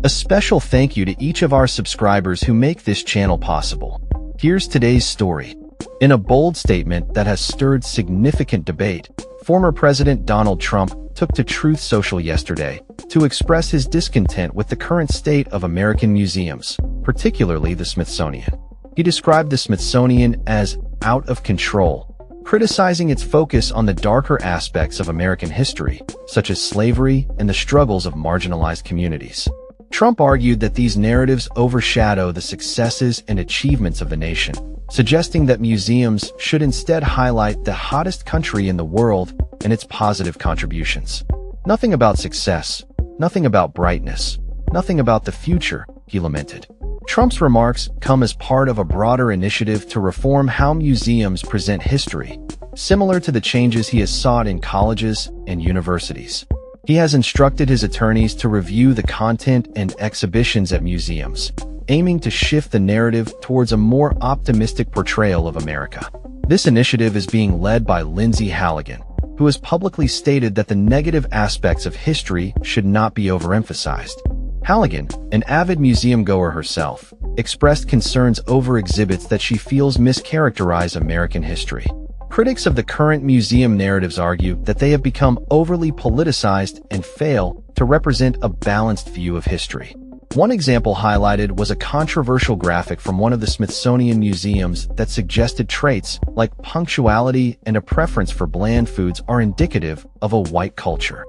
A special thank you to each of our subscribers who make this channel possible. Here's today's story. In a bold statement that has stirred significant debate, former President Donald Trump took to Truth Social yesterday to express his discontent with the current state of American museums, particularly the Smithsonian. He described the Smithsonian as out of control, criticizing its focus on the darker aspects of American history, such as slavery and the struggles of marginalized communities. Trump argued that these narratives overshadow the successes and achievements of the nation, suggesting that museums should instead highlight the hottest country in the world and its positive contributions. Nothing about success, nothing about brightness, nothing about the future, he lamented. Trump's remarks come as part of a broader initiative to reform how museums present history, similar to the changes he has sought in colleges and universities. He has instructed his attorneys to review the content and exhibitions at museums, aiming to shift the narrative towards a more optimistic portrayal of America. This initiative is being led by Lindsay Halligan, who has publicly stated that the negative aspects of history should not be overemphasized. Halligan, an avid museum-goer herself, expressed concerns over exhibits that she feels mischaracterize American history. Critics of the current museum narratives argue that they have become overly politicized and fail to represent a balanced view of history. One example highlighted was a controversial graphic from one of the Smithsonian museums that suggested traits like punctuality and a preference for bland foods are indicative of a white culture.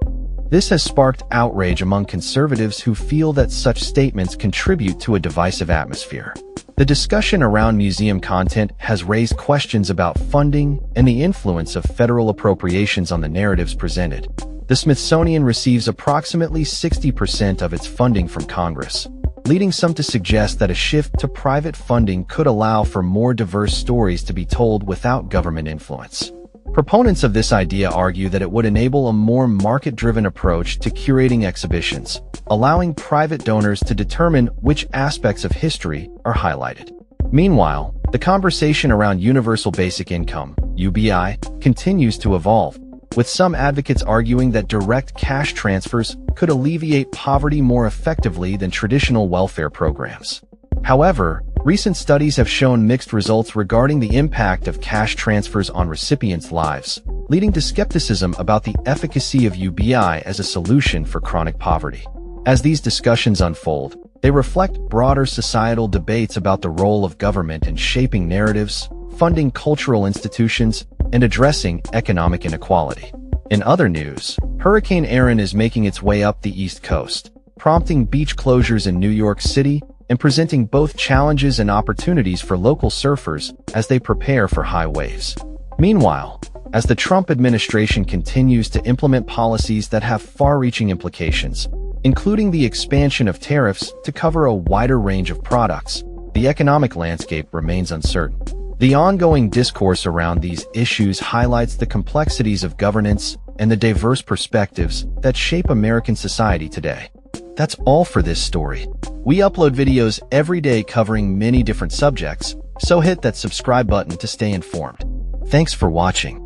This has sparked outrage among conservatives who feel that such statements contribute to a divisive atmosphere. The discussion around museum content has raised questions about funding and the influence of federal appropriations on the narratives presented. The Smithsonian receives approximately 60% of its funding from Congress, leading some to suggest that a shift to private funding could allow for more diverse stories to be told without government influence. Proponents of this idea argue that it would enable a more market-driven approach to curating exhibitions, allowing private donors to determine which aspects of history are highlighted. Meanwhile, the conversation around universal basic income, UBI, continues to evolve, with some advocates arguing that direct cash transfers could alleviate poverty more effectively than traditional welfare programs. However, recent studies have shown mixed results regarding the impact of cash transfers on recipients' lives, leading to skepticism about the efficacy of UBI as a solution for chronic poverty. As these discussions unfold, they reflect broader societal debates about the role of government in shaping narratives, funding cultural institutions, and addressing economic inequality. In other news, Hurricane Erin is making its way up the East Coast, prompting beach closures in New York City and presenting both challenges and opportunities for local surfers as they prepare for high waves. Meanwhile, as the Trump administration continues to implement policies that have far-reaching implications, including the expansion of tariffs to cover a wider range of products, the economic landscape remains uncertain. The ongoing discourse around these issues highlights the complexities of governance and the diverse perspectives that shape American society today. That's all for this story. We upload videos every day covering many different subjects, so hit that subscribe button to stay informed. Thanks for watching.